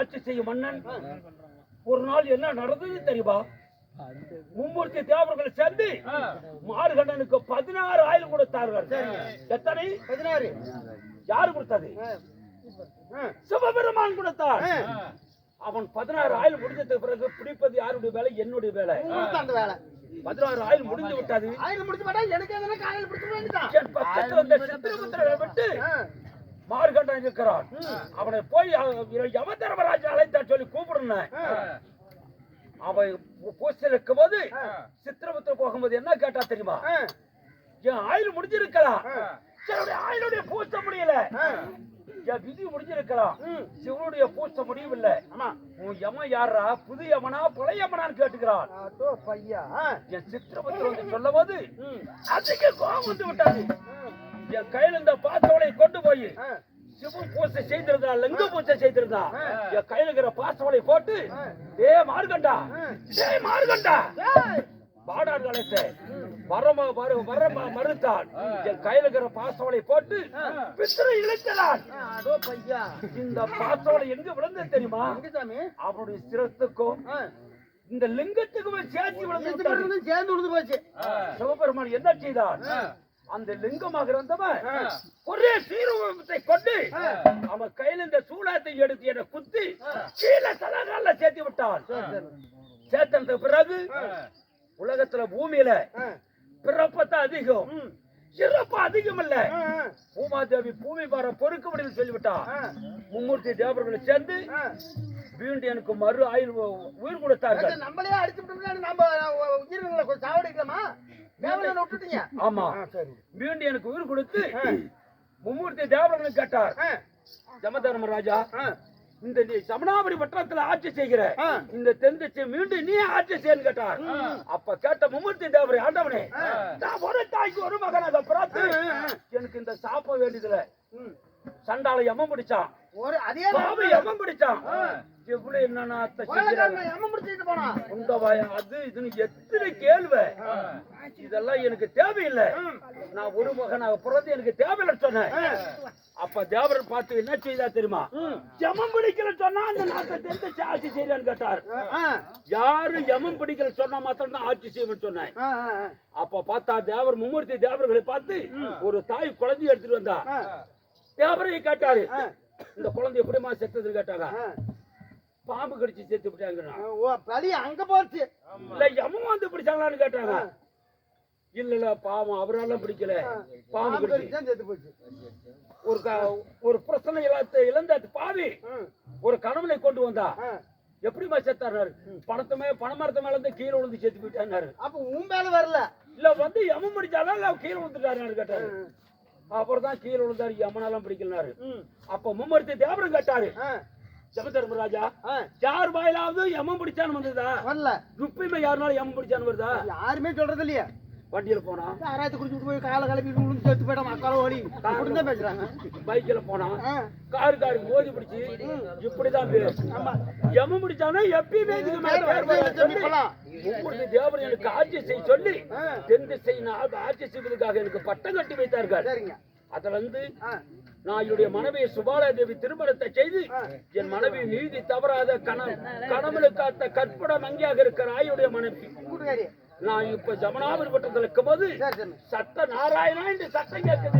ஆட்சி செய்யும் மன்னன் ஒரு நாள் என்ன நடந்தது தெரியுமா? மும்மூர்த்தி தேவர்களை சேர்ந்து மார்கண்டனுக்கு 16 ஆயில் கொடுத்தார்கள். எத்தனை? 16. யாரு கொடுத்தது? சிவபெருமான் கொடுத்தார். அவன் 16 ஆயில் முடிஞ்சதுக்கு பிறகு பிடிப்பது யாருடைய வேலை? என்னுடைய வேலை. 16 ஆயில் முடிந்து விட்டது. பக்கத்தில் வந்த சித்திரபுத்திரரை விட்டு மார்கண்டன் இருக்கிறான். அவனை போய் யமதர்மராஜன் அழைத்தார் சொல்லி கூப்பிடுனேன். அவன் பூசையில் இருக்கும் போது சித்திரபுத்திர போகும்போது என்ன கேட்டா தெரியுமா? என் ஆயுள் முடிஞ்சிருக்கலாம், ஆயுளுடைய பூச முடியல, என் விதி முடிஞ்சிருக்கலாம், சிவனுடைய பூச முடியவில்லை. உன் யமன் யாரா? புது யமனா பழைய யமனான்னு கேட்டுக்கிறான். என் சித்திரபுத்திர வந்து சொல்லும் போது அதுக்கு கோபம் வந்து விட்டாது. என் கையில இந்த பாசவளை கொண்டு போய் சிவன் பூசை செய்திருந்தா, லிங்க பூசை செய்திருந்தா, என் கையில இருக்கிற பாசவளை போட்டு மார்கண்டா மார்கண்டா பாடாடு அழைத்த வர மறுத்தான். என் கையில இருக்கிற பாசவளை போட்டு பித்திரை இழைத்தான். இந்த பாசவளை எங்க விழுந்து தெரியுமா? அவனுடைய சிரத்துக்கும் இந்த லிங்கத்துக்குமே சேர்த்து விழுந்து போச்சு. சிவபெருமான் என்ன செய்தான்? அந்த லிங்கமாக இருந்தவன் ஒரே சீரூபத்தை கொண்டு அவன் கையில இந்த சூளத்தை எடுத்து என குத்தி கீழே தலகால சேர்த்து விட்டான். சேர்த்ததுக்கு பிறகு உலகத்துல பூமியில பிறப்பத்தான் அதிகம், இறப்பு அதிகம் இல்ல. பூமாதேவி பூமி பார பொறுக்க முடியும் சொல்லிவிட்டான். மும்மூர்த்தி தேவர்களை சேர்ந்து மீண்டும் எனக்கு மறு ஆயுள் உயிர் கொடுத்தார்கள். நம்மளே அடிச்சு நம்ம உயிர்களை சாவடிக்கலாமா? ஆமா, மீண்டும் எனக்கு உயிர் கொடுத்து மும்மூர்த்தி தேவர்கள் கேட்டார். யமதர்மராஜா, இந்த நீ சமணாபுரி வட்டத்துல ஆட்சி செய்கிற இந்த தென்திசை மீண்டும் நீ ஆட்சி செய்யன்னு கேட்டார். அப்ப கேட்ட மும்மூர்த்தி தேவரை, ஆண்டவனே, நான் ஒரு தாய்க்கு ஒரு மகனாக பிறந்து எனக்கு இந்த சாப்ப வேண்டியதுல சண்டால யமம் பிடிச்சான், யமம் பிடிச்சான். எவ்வளவு என்னன்னா அது இதுன்னு எத்தனை கேள்வி. இதெல்லாம் எனக்கு தேவையில்லை, நான் ஒரு மகனாக பிறந்து எனக்கு தேவையில்லை சொன்னேன். அப்ப தேவரை பார்த்து என்ன செய்தா தெரியுமா? யமம் பிடிக்கல சொன்னா அந்த நாட்டை தெரிந்து ஆட்சி செய்யறான்னு கேட்டார். யாரு யமம் பிடிக்கல சொன்னா மாத்திரம் தான் ஆட்சி செய்வேன்னு சொன்னேன். அப்ப பார்த்தா தேவர் மும்மூர்த்தி தேவர்களை பார்த்து ஒரு தாய் குழந்தைய எடுத்துட்டு வந்தா. தேவரை கேட்டாரு, இந்த குழந்தை எப்படிமா செத்ததுன்னு கேட்டாங்க. பாம்பு கடிச்சு செத்து விட்டாங்க. அங்க போச்சு இல்ல யமம் வந்து பிடிச்சாங்களான்னு கேட்டாங்க. இல்ல பாவம் அவரால பிடிக்கல, பாம்பு கடிச்சு செத்து போச்சு. ஒரு பிரச்சனை இழந்த பாவி ஒரு கணவனை கொண்டு வந்தா எப்படிமா செத்தாரு? பணமரத்து மேல இருந்து கீழே விழுந்து செத்து போயிட்டாரு. அப்ப உன் மேல வரல இல்ல வந்து யமம் பிடிச்சாலும் இல்ல கீழே விழுந்துட்டாரு கேட்டாரு. அப்புறம் தான் கீழே விழுந்தாரு, யமனாலாம் பிடிக்கலாரு. அப்ப மும்மூர்த்தி தேவரும் கேட்டாரு, யமதர்மராஜா, யார் வாயிலாவது யமம் பிடிச்சான்னு வந்ததா? வரல. இப்பயுமே யாருனாலும் யமம் பிடிச்சான்னு வருதா? யாருமே சொல்றது இல்லையா? வண்டியில போனா யாராவது குடிச்சுட்டு போய் காலை கிளப்பி விழுந்து செத்து போயிட்டா மக்கால ஓடி அப்படிதான் பேசுறாங்க. பைக்ல போனா காரு மோதி பிடிச்சி இப்படிதான் பேரு. யமம் பிடிச்சானா எப்பயுமே மும்மூர்த்தி தேவர் எனக்கு ஆட்சி செய்ய சொல்லி தென் திசை ஆட்சி செய்வதற்காக எனக்கு பட்டம் கட்டி வைத்தார்கள். அதுல இருந்து நான் என்னுடைய மனைவியை சுபாலா தேவி திருமணத்தை செய்து என் மனைவி நீதி தவறாத கணவனு காத்த கற்பட மங்கியாக இருக்கிற ஆயுடைய மனைவி. நான் இப்ப ஜமனாபுரி பட்டத்தில் இருக்கும் போது சத்த நாராயணா என்று சத்தம் கேட்குது.